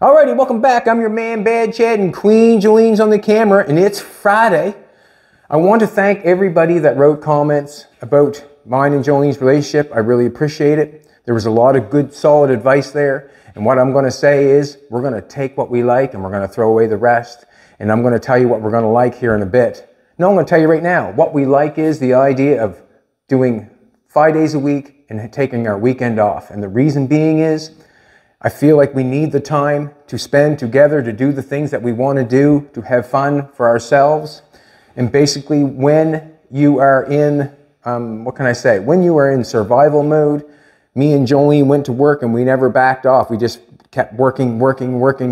Alrighty, welcome back. I'm your man, Bad Chad, and Queen Jolene's on the camera, and it's Friday. I want to thank everybody that wrote comments about mine and Jolene's relationship. I really appreciate it. There was a lot of good, solid advice there, and what I'm going to say is we're going to take what we like and we're going to throw away the rest, and I'm going to tell you what we're going to like here in a bit. No, I'm going to tell you right now. What we like is the idea of doing 5 days a week and taking our weekend off, and the reason being is I feel like we need the time to spend together to do the things that we want to do, to have fun for ourselves. And basically when you are in, when you are in survival mode, me and Jolene went to work and we never backed off. We just kept working,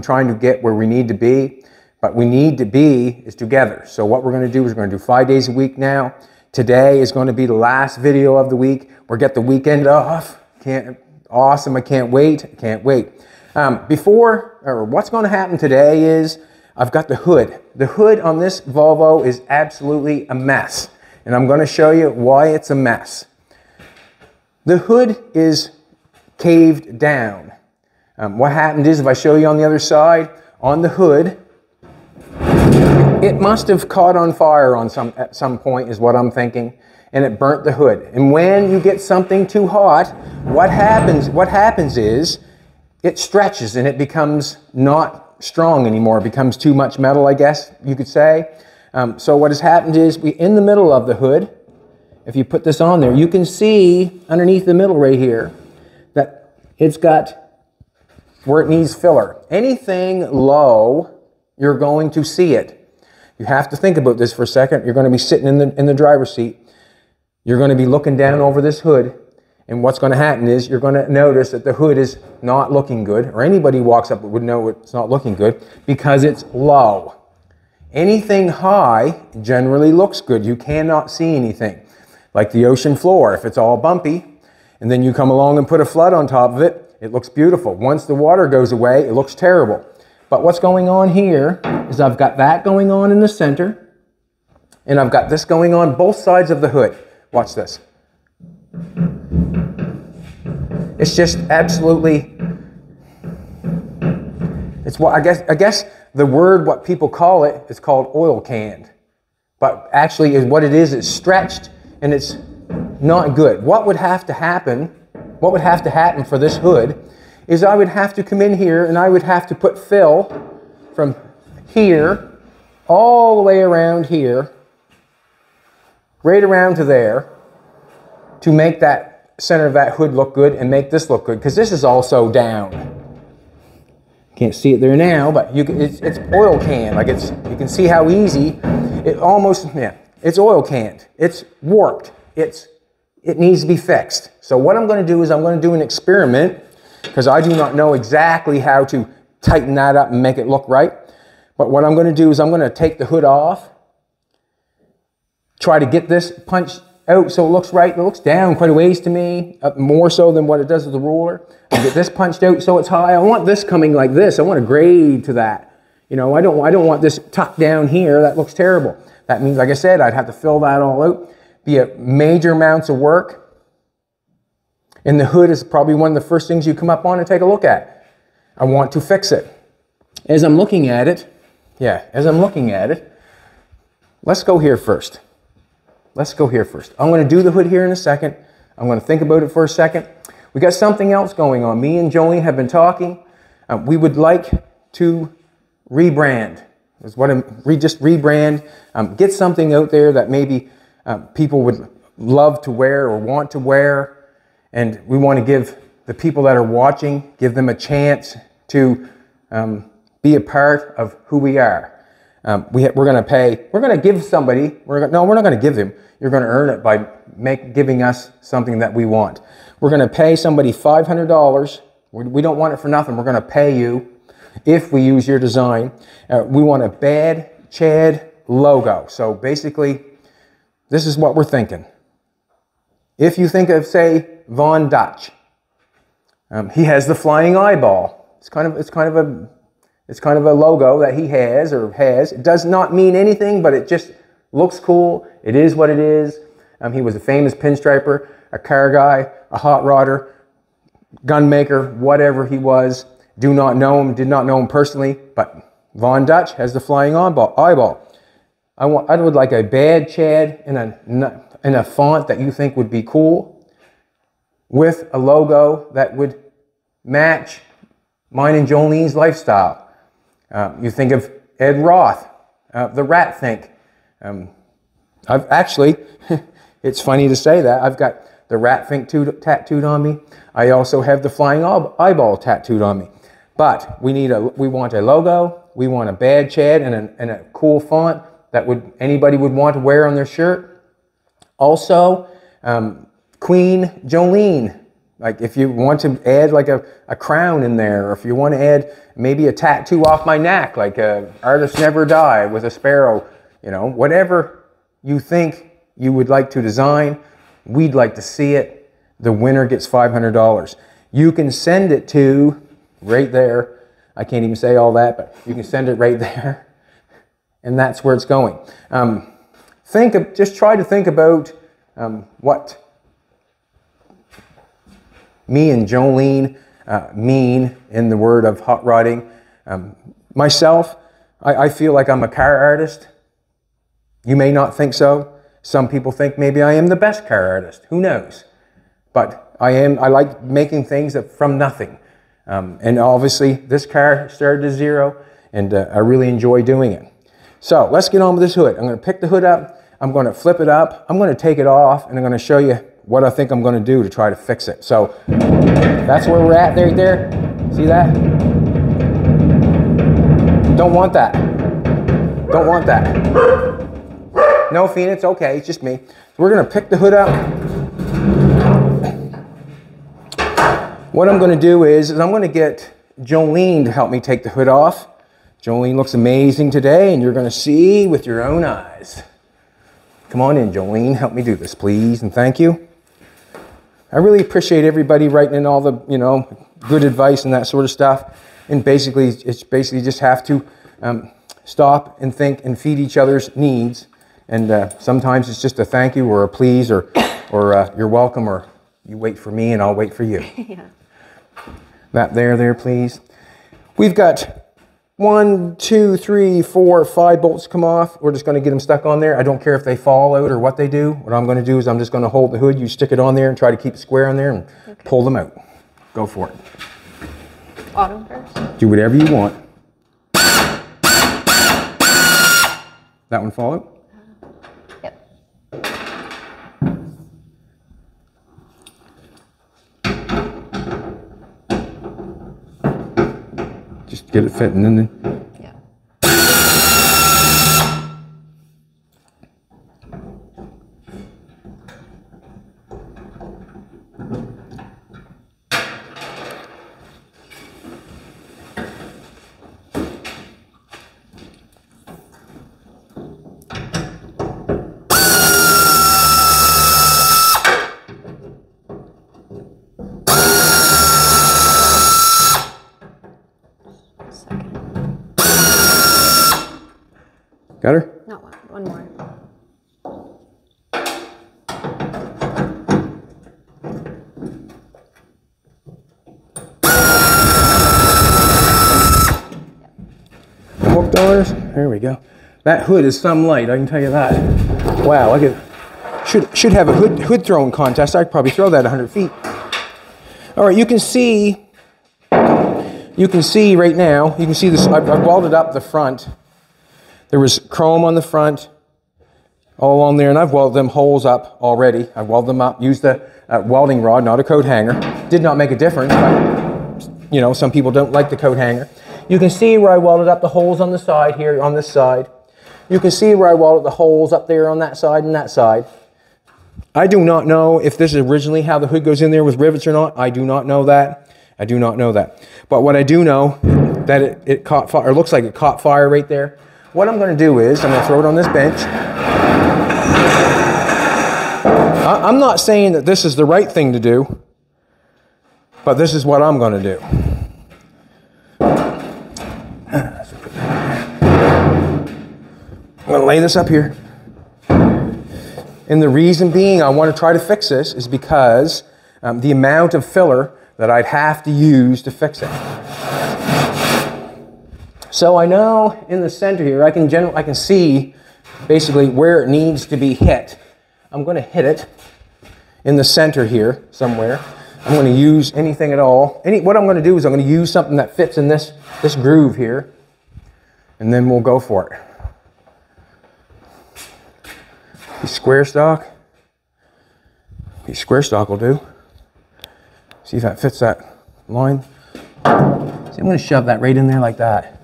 trying to get where we need to be. But we need to be is together. So what we're going to do is we're going to do 5 days a week now. Today is going to be the last video of the week. We'll get the weekend off. Awesome, I can't wait, what's going to happen today is I've got the hood. The hood on this Volvo is absolutely a mess, and I'm going to show you why it's a mess. The hood is caved down. What happened is, if I show you on the other side, on the hood, it must have caught on fire at some point is what I'm thinking. And it burnt the hood. And when you get something too hot, what happens is it stretches and it becomes not strong anymore. It becomes too much metal, I guess you could say. So what has happened is in the middle of the hood, if you put this on there, you can see underneath the middle right here that it's got where it needs filler. Anything low, you're going to see it. You have to think about this for a second. You're going to be sitting in the driver's seat. You're going to be looking down over this hood, and what's going to happen is you're going to notice that the hood is not looking good, or anybody who walks up would know it's not looking good because it's low. Anything high generally looks good. You cannot see anything. Like the ocean floor, if it's all bumpy, and then you come along and put a flood on top of it, it looks beautiful. Once the water goes away, it looks terrible. But what's going on here is I've got that going on in the center, and I've got this going on both sides of the hood. Watch this. It's just absolutely, it's what I guess the word, what people call it, is called oil canned. But actually what it is, it's stretched and it's not good. What would have to happen for this hood is I would have to come in here and I would have to put fill from here all the way around here, right around to there, to make that center of that hood look good and make this look good, because this is also down. Can't see it there now, but it's oil canned. Like you can see how easy it almost. Yeah, it's oil canned. It's warped. It needs to be fixed. So what I'm going to do is I'm going to do an experiment, because I do not know exactly how to tighten that up and make it look right. But what I'm going to do is I'm going to take the hood off. Try to get this punched out so it looks right. It looks down quite a ways to me, more so than what it does with the ruler. And get this punched out so it's high. I want this coming like this. I want a grade to that. You know, I don't want this tucked down here. That looks terrible. That means, like I said, I'd have to fill that all out. Be a major amounts of work. And the hood is probably one of the first things you come up on and take a look at. I want to fix it. As I'm looking at it, let's go here first. I'm going to do the hood here in a second. I'm going to think about it for a second. We got something else going on. Me and Jolene have been talking. We would like to rebrand. Just rebrand. Get something out there that maybe people would love to wear or want to wear. And we want to give the people that are watching, give them a chance to be a part of who we are. We're going to give somebody, we're not going to give them. You're going to earn it by giving us something that we want. We're going to pay somebody $500. We don't want it for nothing. We're going to pay you if we use your design. We want a Bad Chad logo. So basically, this is what we're thinking. If you think of, say, Von Dutch, he has the flying eyeball. It's kind of a logo that he has. It does not mean anything, but it just looks cool. It is what it is. He was a famous pinstriper, a car guy, a hot rodder, gun maker, whatever he was. Do not know him, did not know him personally, but Von Dutch has the flying eyeball. I would like a bad Chad in a font that you think would be cool, with a logo that would match mine and Jolene's lifestyle. You think of Ed Roth, the Rat Think. I've actually, it's funny to say that, I've got the Rat Think tattooed on me. I also have the flying eyeball tattooed on me. But we want a logo, we want a bad Chad and a cool font that anybody would want to wear on their shirt. Also, Queen Jolene. Like if you want to add like a crown in there, or if you want to add maybe a tattoo off my neck, like Artists Never Die with a sparrow, you know, whatever you think you would like to design, we'd like to see it. The winner gets $500. You can send it to right there. I can't even say all that, but you can send it right there. And that's where it's going. Just try to think about what me and Jolene mean in the word of hot rodding. Myself, I feel like I'm a car artist. You may not think so. Some people think maybe I am the best car artist. Who knows? But I like making things from nothing. And obviously this car started at zero, and I really enjoy doing it. So let's get on with this hood. I'm going to pick the hood up. I'm going to flip it up. I'm going to take it off, and I'm going to show you what I think I'm going to do to try to fix it. So that's where we're at right there. See that? Don't want that. Don't want that. No, Fiona, it's okay. It's just me. So we're going to pick the hood up. What I'm going to do is I'm going to get Jolene to help me take the hood off. Jolene looks amazing today, and you're going to see with your own eyes. Come on in, Jolene. Help me do this, please, and thank you. I really appreciate everybody writing in all the, good advice and that sort of stuff. And basically, it's just have to stop and think and feed each other's needs. And sometimes it's just a thank you or a please or you're welcome, or you wait for me and I'll wait for you. Yeah. That there, please. We've got 1, 2, 3, 4, 5 bolts come off. We're just going to get them stuck on there. I don't care if they fall out or what they do. What I'm going to do is I'm just going to hold the hood. You stick it on there and try to keep it square on there and pull them out. Go for it. Autumn first? Do whatever you want. That one fall out? Yep. Just get it fitting in there. Yeah. Got her? No, one more. The hook doors. There we go. That hood is some light, I can tell you that. Wow, I should have a hood throwing contest. I could probably throw that 100 feet. All right, you can see right now, you can see this, I've welded up the front. There was chrome on the front, all along there, and I've welded them holes up already. I welded them up, used a welding rod, not a coat hanger. Did not make a difference, but some people don't like the coat hanger. You can see where I welded up the holes on the side here, on this side. You can see where I welded the holes up there on that side and that side. I do not know if this is originally how the hood goes in there with rivets or not. I do not know that. I do not know that. But what I do know, that it caught fire, or looks like it caught fire right there. What I'm going to do is, I'm going to throw it on this bench. I'm not saying that this is the right thing to do, but this is what I'm going to do. I'm going to lay this up here. And the reason being I want to try to fix this is because the amount of filler that I'd have to use to fix it. So I know in the center here, I can see basically where it needs to be hit. I'm going to hit it in the center here somewhere. I'm going to use anything at all. What I'm going to do is I'm going to use something that fits in this groove here, and then we'll go for it. Square stock will do. See if that fits that line. See, I'm going to shove that right in there like that.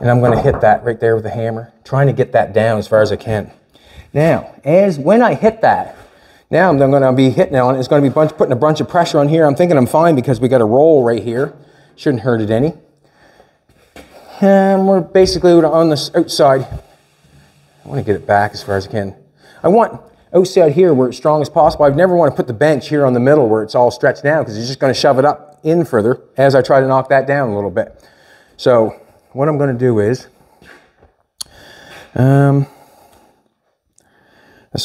And I'm going to hit that right there with the hammer, trying to get that down as far as I can. Now, when I hit that, now I'm going to be hitting on it. It's going to be putting a bunch of pressure on here. I'm thinking I'm fine because we got a roll right here. Shouldn't hurt it any. And we're basically on the outside. I want to get it back as far as I can. I want outside here where it's strong as possible. I never want to put the bench here on the middle where it's all stretched down because it's just going to shove it up in further as I try to knock that down a little bit. So what I'm going to do is, that's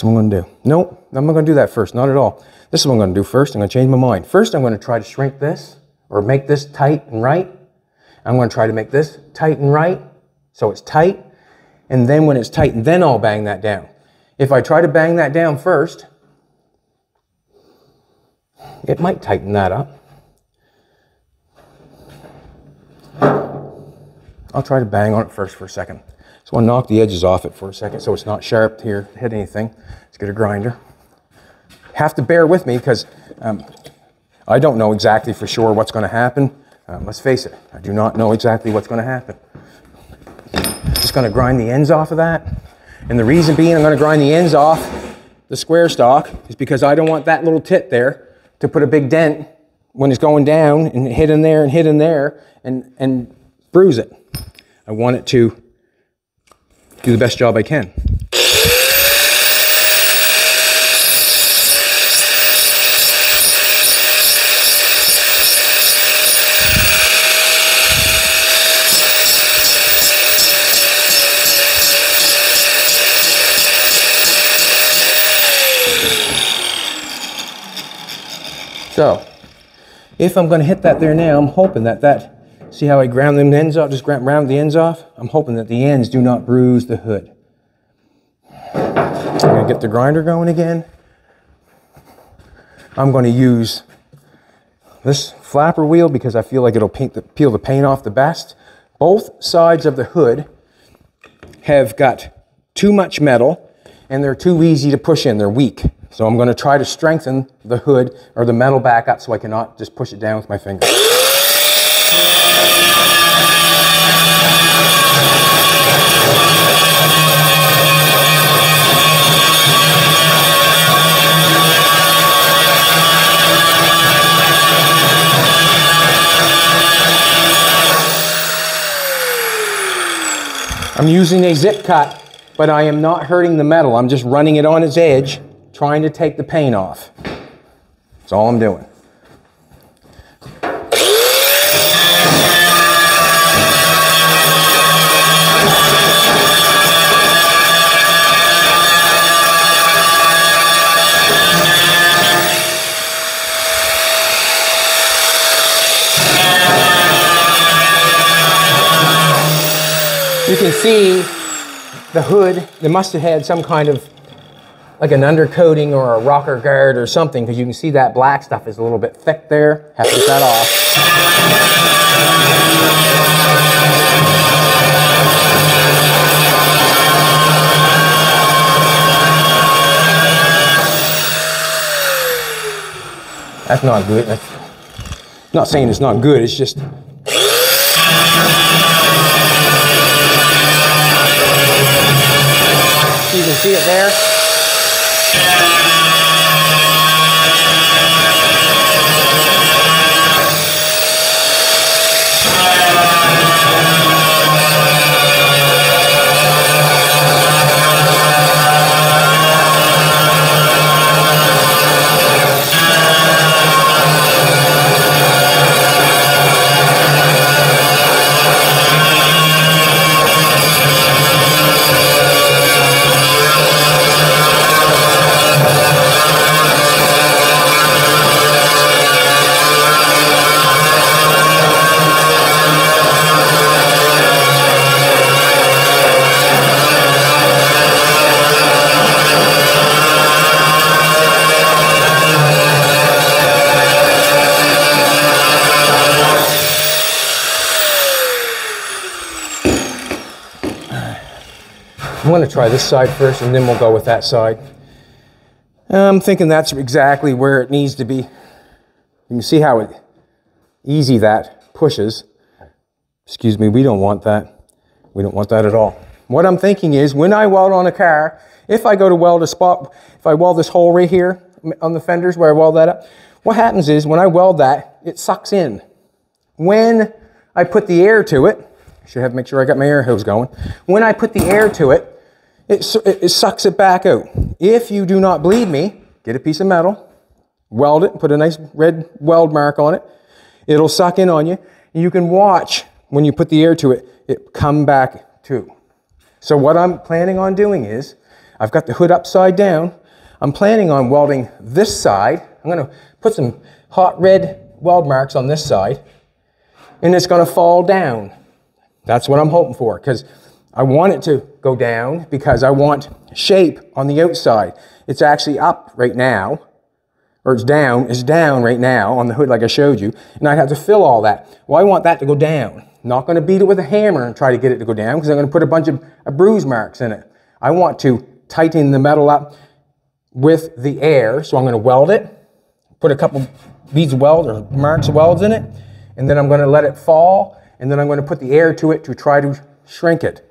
what I'm going to do. Nope, I'm not going to do that first, not at all. This is what I'm going to do first. I'm going to change my mind. First, I'm going to try to shrink this or make this tight and right. I'm going to try to make this tight and right so it's tight. And then when it's tight, then I'll bang that down. If I try to bang that down first, it might tighten that up. I'll try to bang on it first for a second. So I'll knock the edges off it for a second so it's not sharp here to hit anything. Let's get a grinder. Have to bear with me because I don't know exactly for sure what's going to happen. Let's face it, I do not know exactly what's going to happen. Just going to grind the ends off of that. And the reason being I'm going to grind the ends off the square stock is because I don't want that little tit there to put a big dent when it's going down and hit in there and hit in there and bruise it. I want it to do the best job I can. So, if I'm going to hit that there now, I'm hoping that, see how I ground them ends off, just round the ends off? I'm hoping that the ends do not bruise the hood. I'm going to get the grinder going again. I'm going to use this flapper wheel because I feel like it'll peel the paint off the best. Both sides of the hood have got too much metal and they're too easy to push in, they're weak. So I'm going to try to strengthen the hood or the metal back up so I cannot just push it down with my finger. I'm using a zip cut, but I am not hurting the metal. I'm just running it on its edge, trying to take the paint off. That's all I'm doing. You can see the hood, they must have had some kind of like an undercoating or a rocker guard or something, because you can see that black stuff is a little bit thick there. Have to get that off. That's not good. I'm not saying it's not good, it's just you can see it there. I'm going to try this side first and then we'll go with that side. I'm thinking that's exactly where it needs to be. You can see how easy that pushes. Excuse me, we don't want that. We don't want that at all. What I'm thinking is when I weld on a car, if I go to weld a spot, if I weld this hole right here on the fenders where I weld that up, what happens is when I weld that, it sucks in. When I put the air to it, I should have make sure I got my air hose going. When I put the air to it, it sucks it back out. If you do not believe me, get a piece of metal, weld it, put a nice red weld mark on it. It'll suck in on you. And you can watch when you put the air to it, it come back too. So what I'm planning on doing is, I've got the hood upside down. I'm planning on welding this side. I'm going to put some hot red weld marks on this side, and it's going to fall down. That's what I'm hoping for, because I want it to go down because I want shape on the outside. It's actually up right now, or it's down right now on the hood like I showed you, and I have to fill all that. Well, I want that to go down. Not going to beat it with a hammer and try to get it to go down because I'm going to put a bunch of bruise marks in it. I want to tighten the metal up with the air, so I'm going to weld it, put a couple beads of weld or marks of welds in it, and then I'm going to let it fall, and then I'm going to put the air to it to try to shrink it.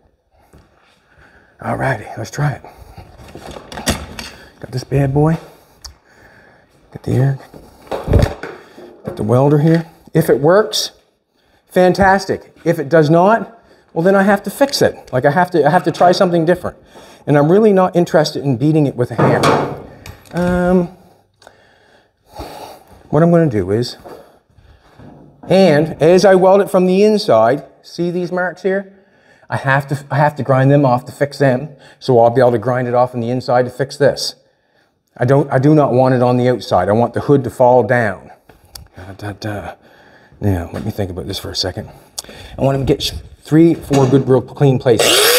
Alrighty, let's try it. Got this bad boy. Got the air. Got the welder here. If it works, fantastic. If it does not, well then I have to fix it. Like I have to try something different. And I'm really not interested in beating it with a hammer. What I'm going to do is, and as I weld it from the inside, see these marks here? I have to grind them off to fix them, so I'll be able to grind it off on the inside to fix this. I do not want it on the outside. I want the hood to fall down. Now, let me think about this for a second. I want to get 3-4 good, real clean places.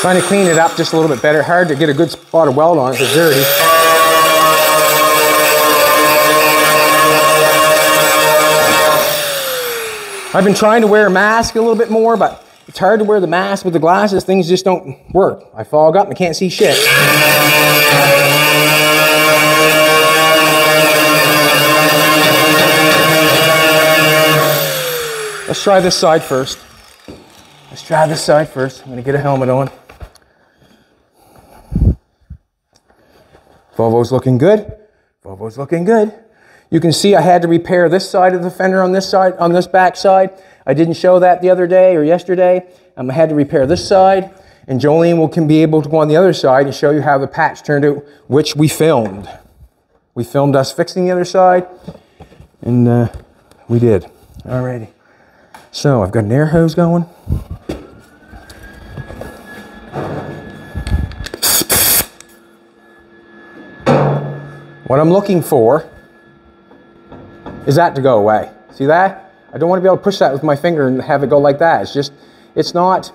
Trying to clean it up just a little bit better. Hard to get a good spot of weld on it, it's dirty. I've been trying to wear a mask a little bit more, but it's hard to wear the mask with the glasses. Things just don't work. I fog up and I can't see shit. Let's try this side first. Let's try this side first. I'm going to get a helmet on. Volvo's looking good. Volvo's looking good. You can see I had to repair this side of the fender on this side, on this back side. I didn't show that the other day or yesterday. I had to repair this side, and Jolene can be able to go on the other side and show you how the patch turned out, which we filmed. We filmed us fixing the other side, and we did. Alrighty. So I've got an air hose going. What I'm looking for is that to go away. See that? I don't want to be able to push that with my finger and have it go like that. It's not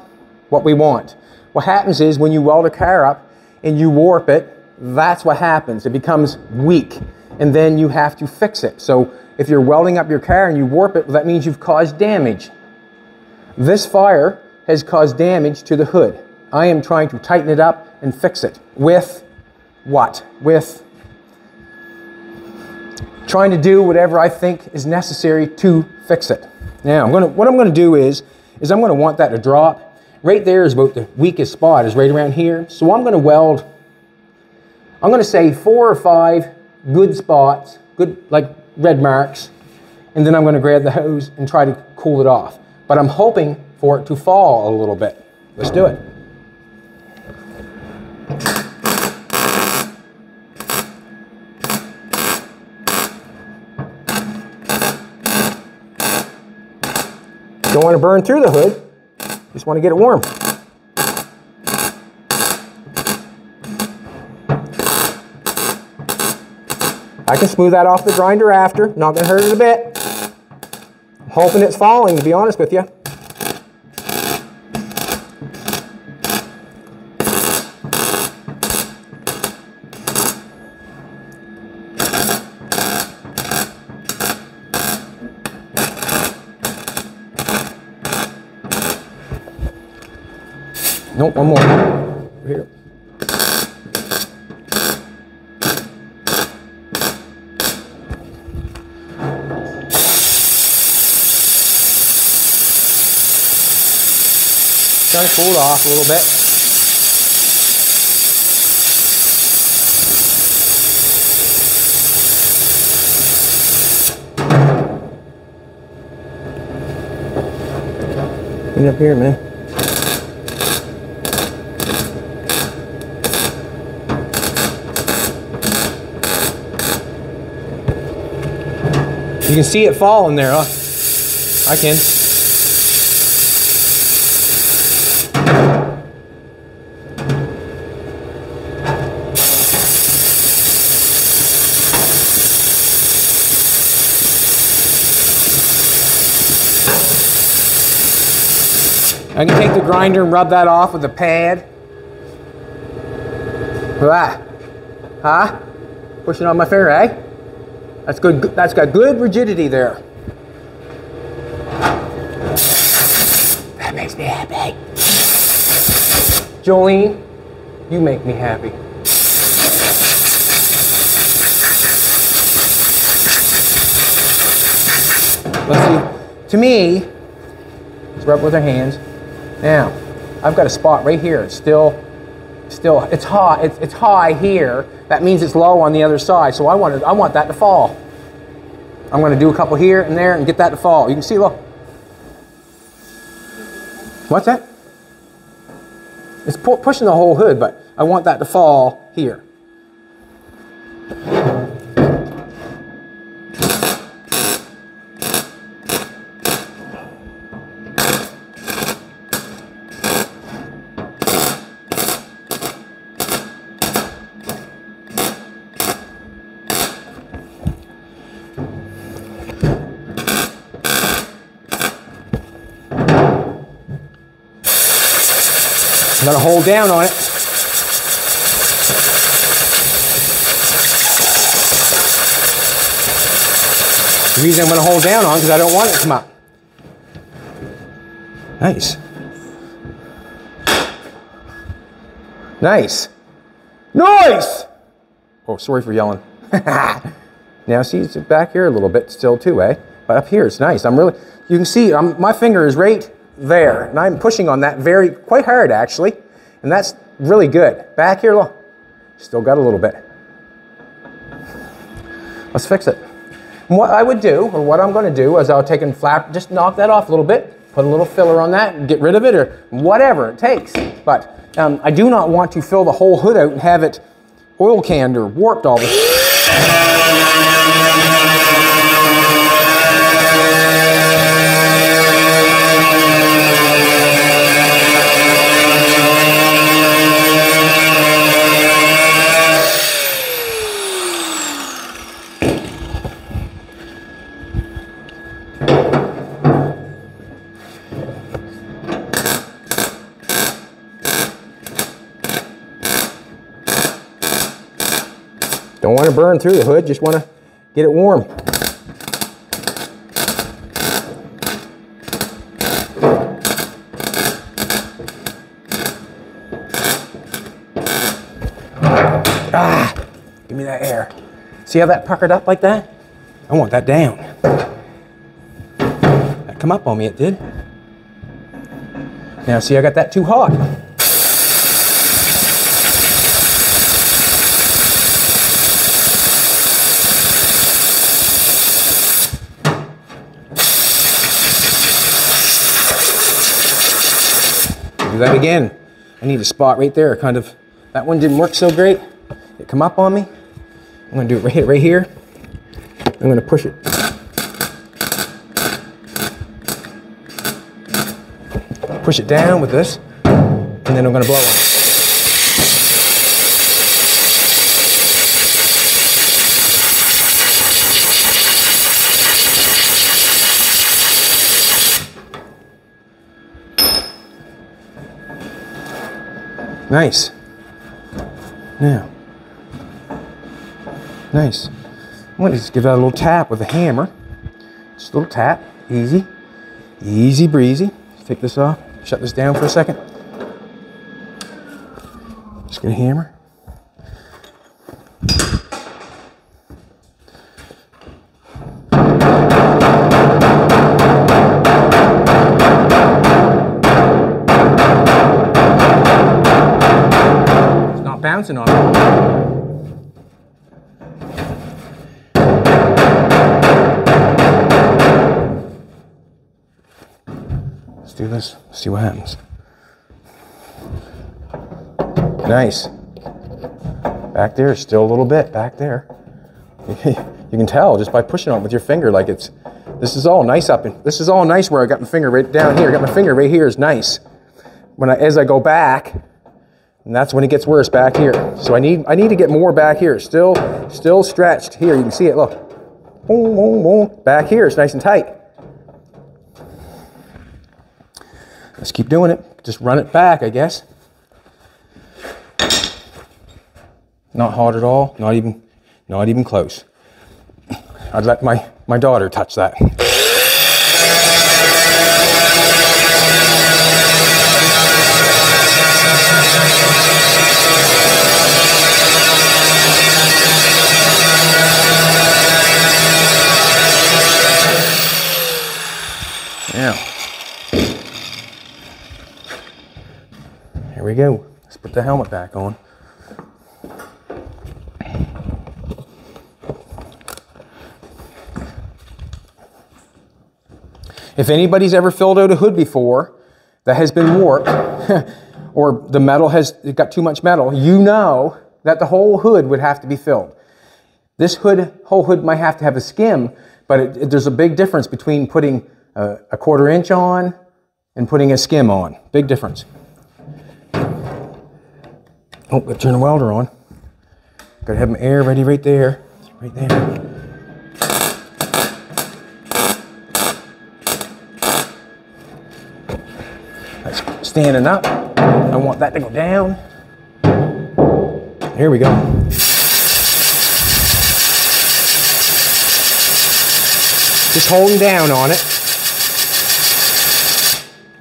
what we want. What happens is when you weld a car up and you warp it, that's what happens. It becomes weak, and then you have to fix it. So if you're welding up your car and you warp it, that means you've caused damage. This fire has caused damage to the hood. I am trying to tighten it up and fix it. With what? With trying to do whatever I think is necessary to fix it. Now, what I'm going to do is I'm going to want that to drop. Right there is about the weakest spot, is right around here. So I'm going to weld, I'm going to say 4 or 5 good spots, good like red marks, and then I'm going to grab the hose and try to cool it off. But I'm hoping for it to fall a little bit. Let's do it. Don't want to burn through the hood, just want to get it warm. I can smooth that off the grinder after. Not gonna hurt it a bit. I'm hoping it's falling, to be honest with you. Nope, one more. Here. Trying to cool it off a little bit. Get up here, man. You can see it falling there, huh? I can. I can take the grinder and rub that off with a pad. Look at that. Huh? Pushing on my finger, eh? That's good. That's got good rigidity there. That makes me happy. Jolene, you make me happy. Let's see. To me, let's rub with our hands. Now, I've got a spot right here. It's it's high. It's high here. That means it's low on the other side. So I want that to fall. I'm going to do a couple here and there and get that to fall. You can see, look. What's that? It's pushing the whole hood, but I want that to fall here. I'm going to hold down on it. The reason I'm going to hold down on it because I don't want it to come up. Nice. Nice. Nice! Oh, sorry for yelling. Now see, it's back here a little bit still too, eh? But up here it's nice. You can see my finger is right there, and I'm pushing on that quite hard actually, and that's really good. Back here, look, still got a little bit. Let's fix it. And what I would do, or what I'm going to do, is I'll take and just knock that off a little bit, put a little filler on that, and get rid of it, or whatever it takes. But I do not want to fill the whole hood out and have it oil canned or warped all the Don't want to burn through the hood, just want to get it warm. Ah, give me that air. See how that puckered up like that? I want that down. That come up on me, it did. Now see, I got that too hot. Do that again. I need a spot right there, kind of. That one didn't work so great. It come up on me. I'm going to do it right here. I'm going to push it. Push it down with this, and then I'm going to blow on it. Nice. Now. Nice. I'm going to just give that a little tap with a hammer. Just a little tap. Easy. Easy breezy. Take this off. Shut this down for a second. Just get a hammer. It's not bouncing on it. Let's do this, see what happens. Nice. Back there, still a little bit back there. You can tell just by pushing on it with your finger, like it's, this is all nice up in, this is all nice where I got my finger right down here. I got my finger right here is nice. As I go back, and that's when it gets worse back here. So I need to get more back here. Still stretched. Here, you can see it, look. Boom, boom, boom. Back here, it's nice and tight. Let's keep doing it. Just run it back, I guess. Not hard at all. Not even close. I'd let my daughter touch that. Now, here we go. Let's put the helmet back on. If anybody's ever filled out a hood before that has been warped, or the metal has got too much metal, you know that the whole hood would have to be filled. This whole hood might have to have a skim, but there's a big difference between putting a 1/4 inch on and putting a skim on. Big difference. Oh, gotta turn the welder on. Gotta have my air ready right there. Right there. That's standing up. I want that to go down. Here we go. Just holding down on it.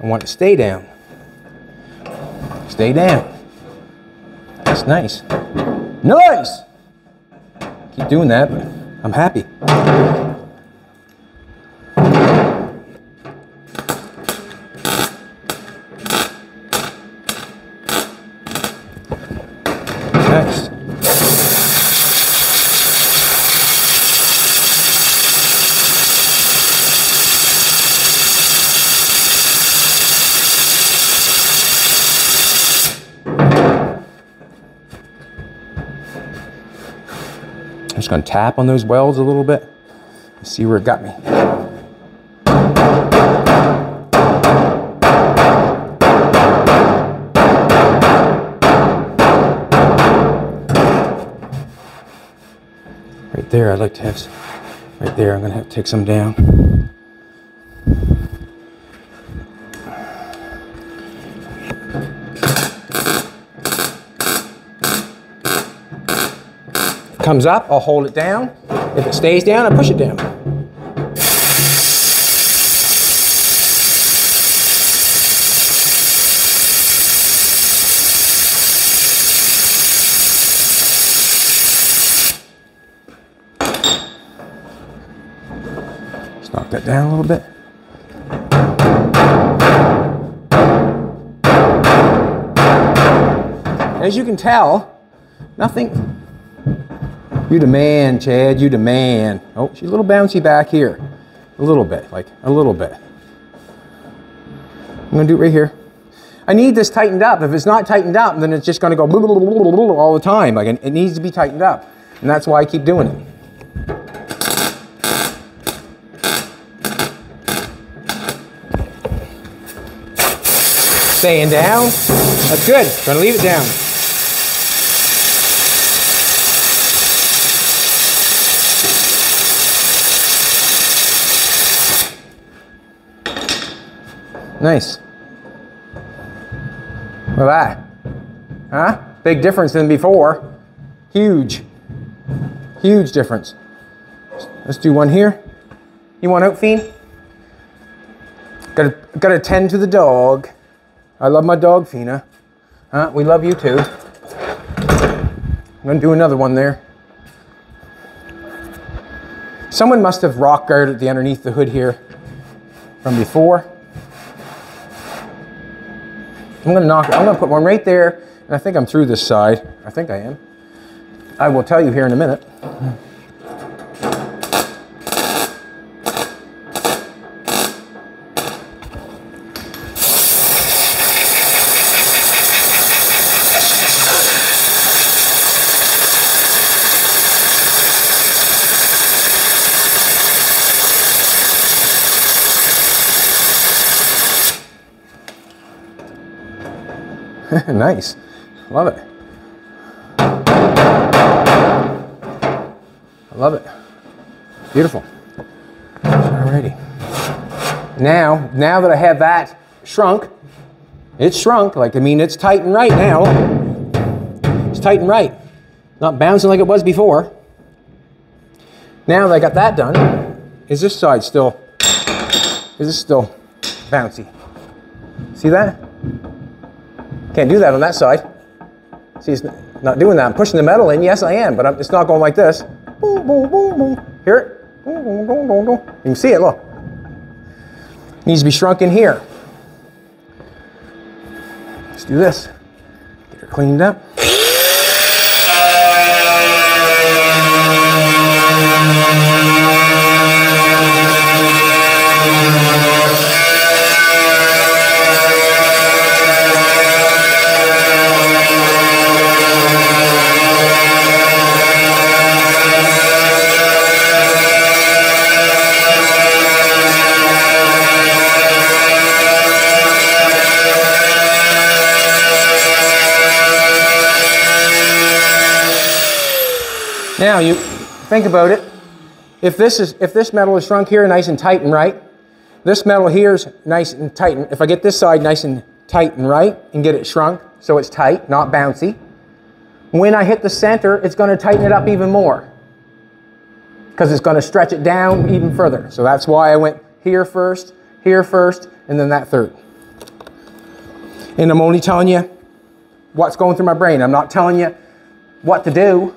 I want it to stay down. Stay down. That's nice. Nice! Keep doing that, but I'm happy. Nice. I'm just going to tap on those welds a little bit and see where it got me. Right there, I'd like to have, right there, I'm going to have to take some down. Comes up, I'll hold it down. If it stays down, I push it down. Just knock that down a little bit. As you can tell, nothing. You the man, Chad, you the man. Oh, she's a little bouncy back here. A little bit, like a little bit. I'm gonna do it right here. I need this tightened up. If it's not tightened up, then it's just gonna go all the time. Like it needs to be tightened up. And that's why I keep doing it. Staying down. That's good. Gonna leave it down. Nice. Look at that. Huh? Big difference than before. Huge. Huge difference. Let's do one here. You want out, Fiend? Gotta tend to the dog. I love my dog, Fina. Huh? We love you too. I'm gonna do another one there. Someone must have rock guarded the underneath the hood here from before. I'm gonna put one right there, and I think I'm through this side. I think I am. I will tell you here in a minute. Nice. Love it. I love it. Beautiful. Alrighty. Now that I have that shrunk, it's shrunk. Like, I mean, it's tight and right now. It's tight and right. Not bouncing like it was before. Now that I got that done, is this side still, bouncy? See that? Can't do that on that side. See, it's not doing that. I'm pushing the metal in. Yes, I am, but it's not going like this. Boom, boom, boom, boom. Hear it? Boom, boom, boom, boom, boom. You can see it, look. Needs to be shrunk in here. Let's do this. Get her cleaned up. Now you think about it. If this metal is shrunk here nice and tight and right, this metal here is nice and tight. And if I get this side nice and tight and right and get it shrunk so it's tight, not bouncy, when I hit the center, it's going to tighten it up even more because it's going to stretch it down even further. So that's why I went here first, and then that third. And I'm only telling you what's going through my brain. I'm not telling you what to do,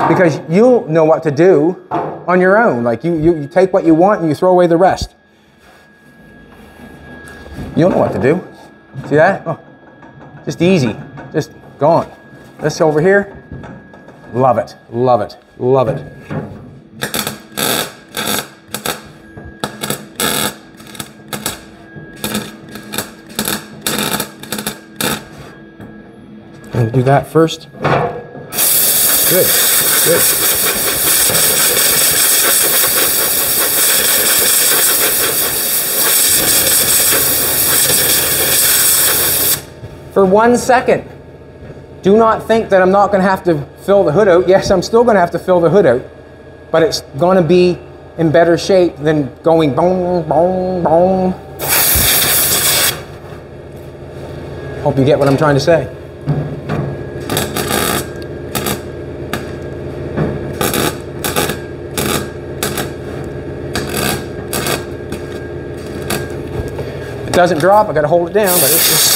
because you'll know what to do on your own. Like you take what you want and you throw away the rest. You'll know what to do. See that? Oh, just easy, just gone. This over here, love it, love it, love it. I'm going to do that first. Good, good. For 1 second, do not think that I'm not going to have to fill the hood out. Yes, I'm still going to have to fill the hood out, but it's going to be in better shape than going boom, boom, boom. Hope you get what I'm trying to say. It doesn't drop, I got to hold it down, but it's just...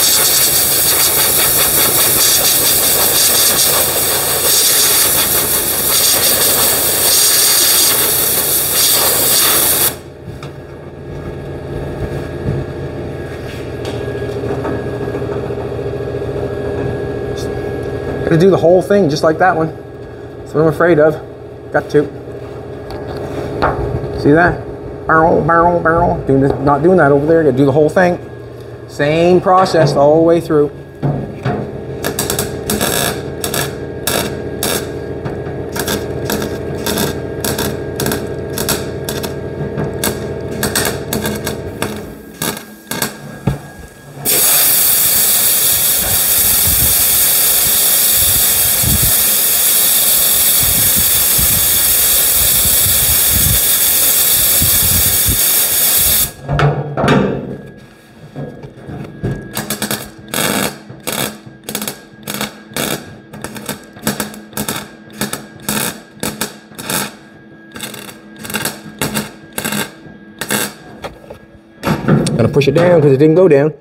Got to do the whole thing just like that one. That's what I'm afraid of. Got to. See that? Barrel, barrel, barrel. Not doing that over there. Got to do the whole thing. Same process all the way through. push it down because it didn't go down.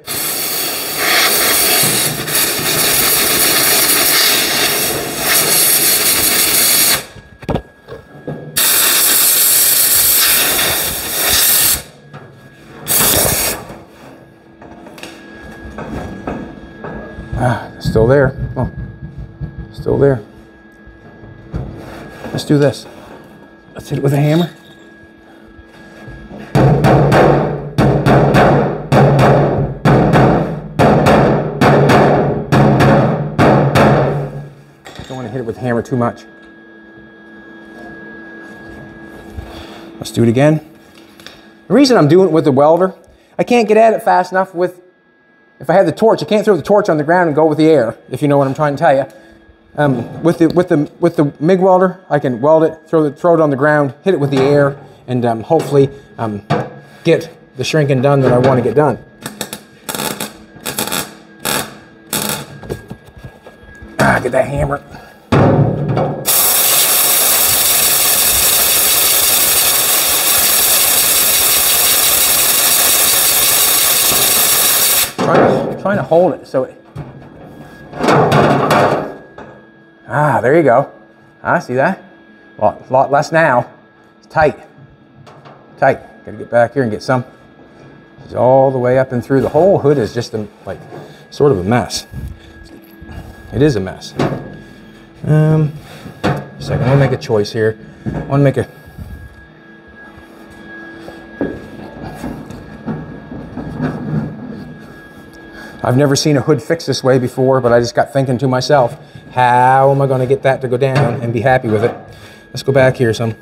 Still there. Oh, still there. Let's do this. Let's hit it with a hammer. Don't want to hit it with the hammer too much. Let's do it again. The reason I'm doing it with the welder, I can't get at it fast enough with, if I had the torch, I can't throw the torch on the ground and go with the air, if you know what I'm trying to tell you. With the MIG welder, I can weld it, throw it on the ground, hit it with the air, and hopefully get the shrinking done that I want to get done. Get that hammer. Trying to hold it so it. There you go. See that? Lot less now. It's tight. Tight. Gotta get back here and get some. It's all the way up and through. The whole hood is just like sort of a mess. It is a mess. Second, I want to make a choice here. I want to make a. I've never seen a hood fixed this way before, but I just got thinking to myself, how am I going to get that to go down and be happy with it? Let's go back here some.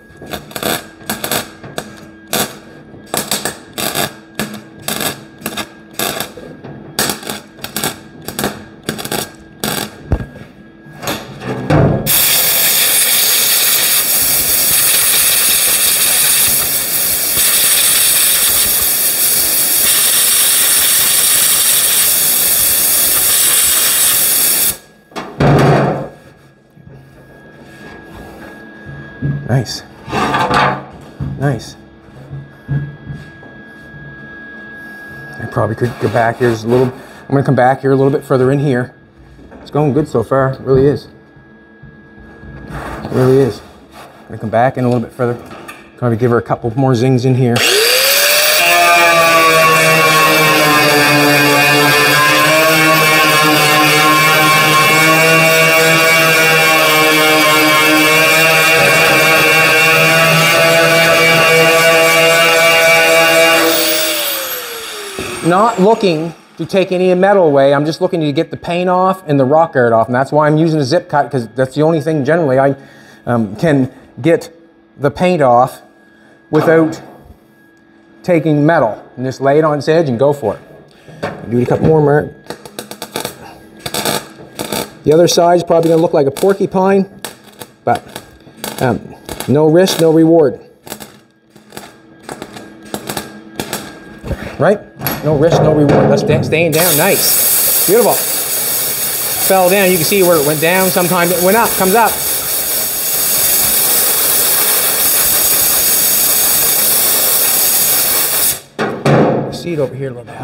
Nice. Nice. I probably could go back here just a little. I'm going to come back here a little bit further in here. It's going good so far. It really is. It really is. I'm going to come back in a little bit further. Probably give her a couple more zings in here. Not looking to take any metal away. I'm just looking to get the paint off and the rock guard off, and that's why I'm using a zip cut, because that's the only thing generally I can get the paint off without taking metal. And just lay it on its edge and go for it. Do a couple more, Mark. The other side's probably going to look like a porcupine, but no risk, no reward. Right? No risk, no reward. That's staying down. Nice. Beautiful. Fell down. You can see where it went down. Sometimes it went up, comes up. See it over here a little bit.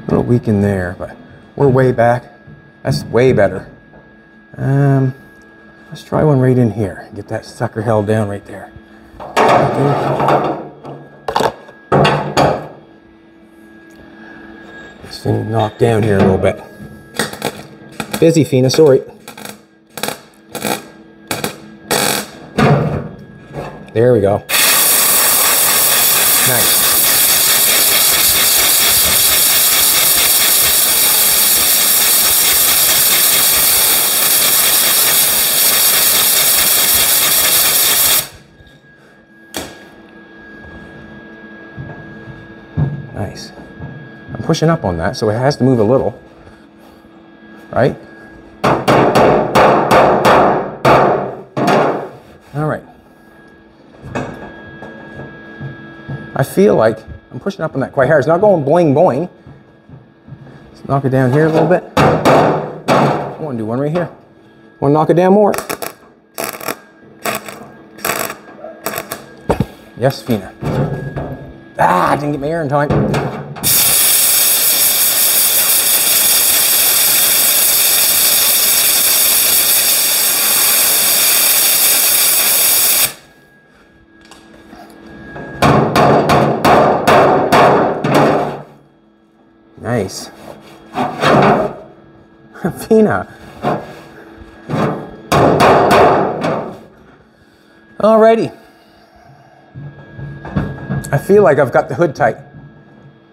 A little weak in there, but we're way back. That's way better. Let's try one right in here. Get that sucker held down right there. This thing knocked down here a little bit. Busy, Fina, sorry. There we go. Nice. Nice. I'm pushing up on that, so it has to move a little, right? All right. I feel like I'm pushing up on that quite hard. It's not going boing boing. Let's knock it down here a little bit. I want to do one right here. Want to knock it down more. Yes, Fina. Ah, I didn't get my air in time. Nice. Fina. Alrighty. I feel like I've got the hood tight,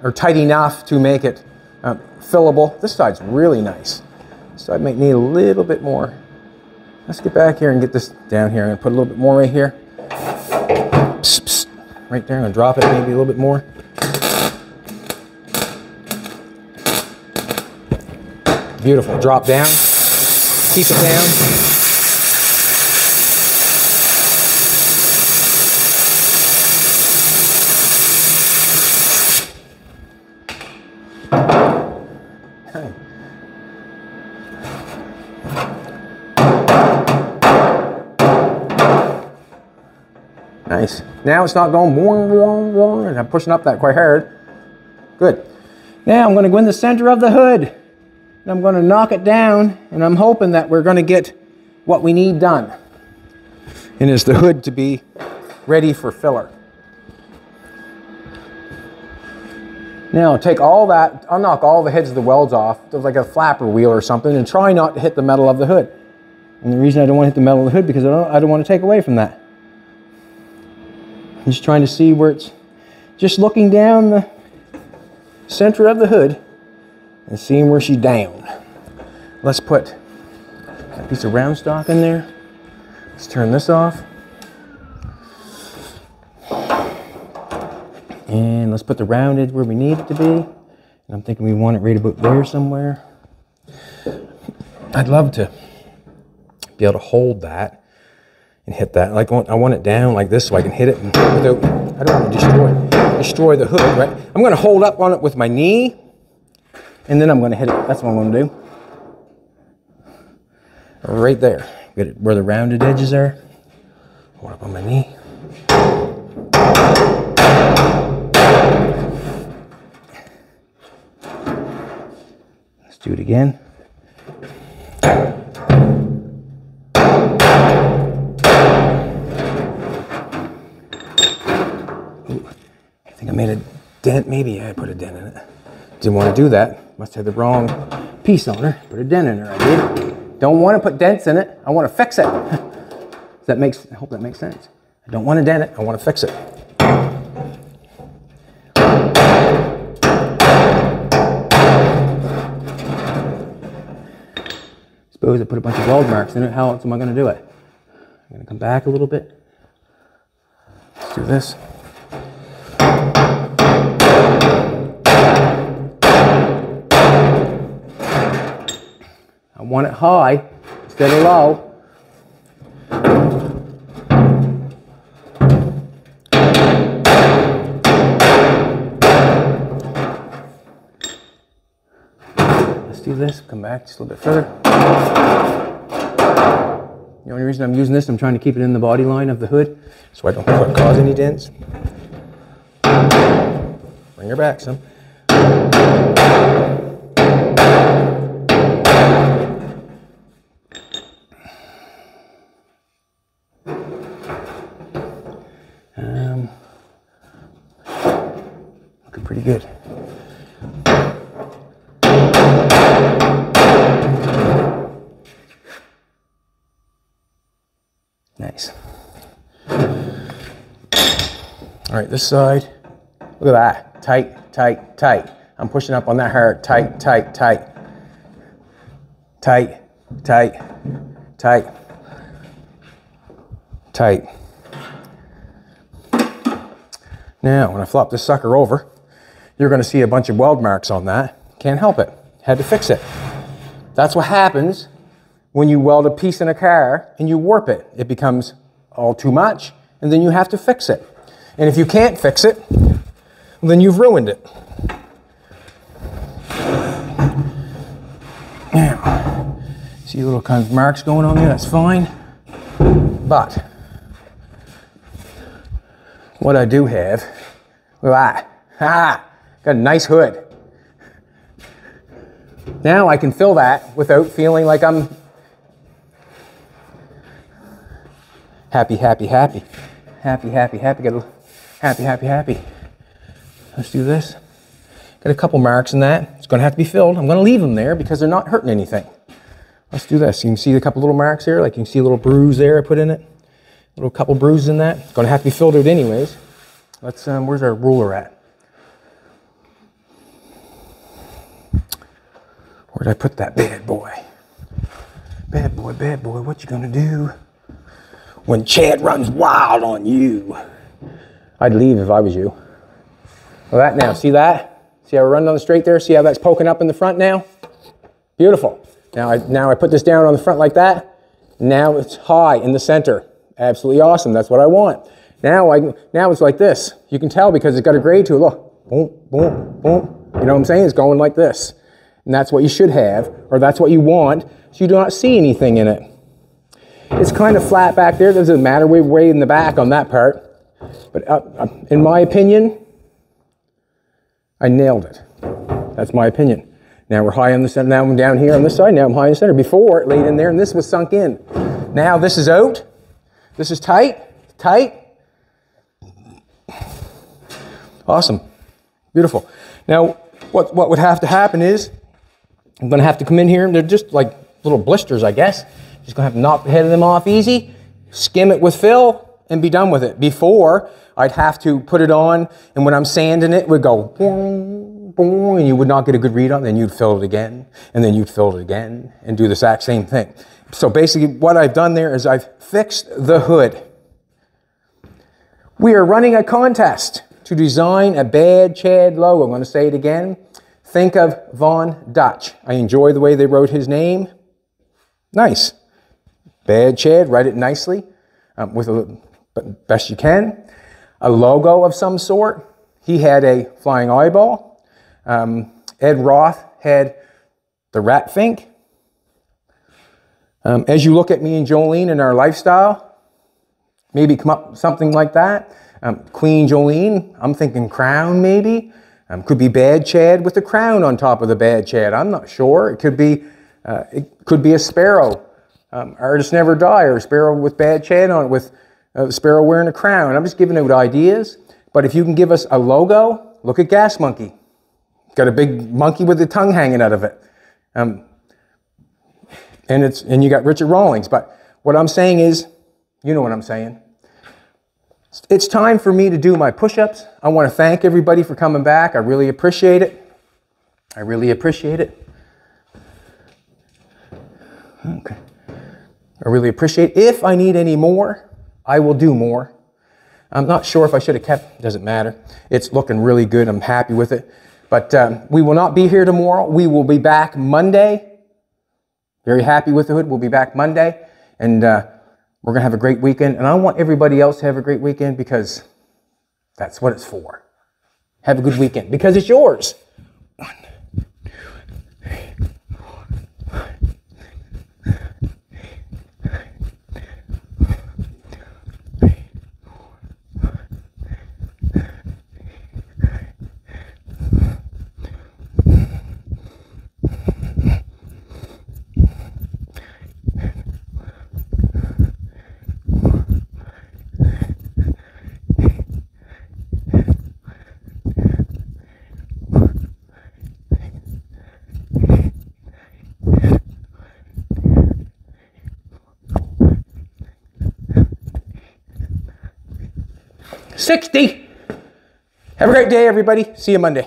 or tight enough to make it fillable. This side's really nice. This side might need a little bit more. Let's get back here and get this down here. I'm gonna put a little bit more right here. Psst, psst. Right there, I'm gonna drop it maybe a little bit more. Beautiful, drop down, keep it down. Okay. Nice. Now it's not going wong, wong, wong, and I'm pushing up that quite hard. Good. Now I'm going to go in the center of the hood. And I'm going to knock it down, and I'm hoping that we're going to get what we need done. And it's the hood to be ready for filler. Now take all that, I'll knock all the heads of the welds off, like a flapper wheel or something, and try not to hit the metal of the hood. And the reason I don't want to hit the metal of the hood because I don't want to take away from that. I'm just trying to see where it's, just looking down the center of the hood and seeing where she's down. Let's put a piece of round stock in there. Let's turn this off. And let's put the round edge where we need it to be. And I'm thinking we want it right about there somewhere. I'd love to be able to hold that and hit that. Like I want it down like this so I can hit it without, I don't want to destroy the hood, right? I'm going to hold up on it with my knee. And then I'm going to hit it. That's what I'm going to do. Right there. Get it where the rounded edges are. Hold up on my knee. Let's do it again. Ooh, I think I made a dent. Maybe I put a dent in it. Didn't want to do that. Must have the wrong piece on her. Put a dent in her, I did. Don't want to put dents in it. I want to fix it. I hope that makes sense. I don't want to dent it. I want to fix it. Suppose I put a bunch of weld marks in it. How else am I going to do it? I'm going to come back a little bit. Let's do this. I want it high instead of low. Let's do this, come back just a little bit further. The only reason I'm using this, I'm trying to keep it in the body line of the hood so I don't cause any dents. Bring her back some. Looking pretty good. Nice. All right, this side. Look at that. Tight, tight, tight. I'm pushing up on that hard. Tight, tight, tight. Tight, tight, tight, tight. Now, when I flop this sucker over, you're going to see a bunch of weld marks on that. Can't help it. Had to fix it. That's what happens when you weld a piece in a car and you warp it. It becomes all too much, and then you have to fix it. And if you can't fix it, then you've ruined it. Now, see little kind of marks going on there, that's fine. But what I do have, look at that. Got a nice hood. Now I can fill that without feeling like I'm happy, happy, happy. Happy, happy, happy. Got a happy, happy, happy. Let's do this. Got a couple marks in that. It's going to have to be filled. I'm going to leave them there because they're not hurting anything. Let's do this. You can see a couple little marks there. Like you can see a little bruise there I put in it. A little couple bruises in that. It's going to have to be filled out anyways. Let's, where's our ruler at? Where'd I put that bad boy? Bad boy, what you gonna do when Chad runs wild on you? I'd leave if I was you. Well, that now, see that? See how we're running on the straight there? See how that's poking up in the front now? Beautiful. Now I put this down on the front like that. Now it's high in the center. Absolutely awesome. That's what I want. Now it's like this. You can tell because it's got a grade to it. Look, boom, boom, boom. You know what I'm saying? It's going like this. And that's what you should have, or that's what you want, so you do not see anything in it. It's kind of flat back there. Doesn't matter. We're way in the back on that part. But in my opinion, I nailed it. That's my opinion. Now we're high on the center. Now I'm down here on this side. Now I'm high in the center. Before it laid in there, and this was sunk in. Now this is out. This is tight. Tight. Awesome. Beautiful. Now, what would have to happen is, I'm going to have to come in here, and they're just like little blisters, I guess. Just going to have to knock the head of them off easy, skim it with fill, and be done with it. Before, I'd have to put it on, and when I'm sanding it, it would go boom, boom, and you would not get a good read on it. Then you'd fill it again, and then you'd fill it again, and do the exact same thing. So basically, what I've done there is I've fixed the hood. We are running a contest to design a Bad Chad logo. I'm going to say it again. Think of Von Dutch. I enjoy the way they wrote his name. Nice. Bad Chad, write it nicely, with a best you can. A logo of some sort. He had a flying eyeball. Ed Roth had the rat fink. As you look at me and Jolene in our lifestyle, maybe come up with something like that. Queen Jolene, I'm thinking crown maybe. Could be Bad Chad with a crown on top of the Bad Chad. I'm not sure. It could be a sparrow. Artists never die, or a sparrow with Bad Chad on it, with a sparrow wearing a crown. I'm just giving out ideas. But if you can give us a logo, look at Gas Monkey. Got a big monkey with the tongue hanging out of it. And you got Richard Rawlings. But what I'm saying is, you know what I'm saying. It's time for me to do my push-ups. I want to thank everybody for coming back. I really appreciate it. I really appreciate it. Okay. I really appreciate it. If I need any more, I will do more. I'm not sure if I should have kept, doesn't matter. It's looking really good. I'm happy with it. But we will not be here tomorrow. We will be back Monday. Very happy with the hood. We'll be back Monday. And we're going to have a great weekend. And I want everybody else to have a great weekend because that's what it's for. Have a good weekend because it's yours. 1, 2, 3, 4, 5. 60. Have a great day, everybody. See you Monday.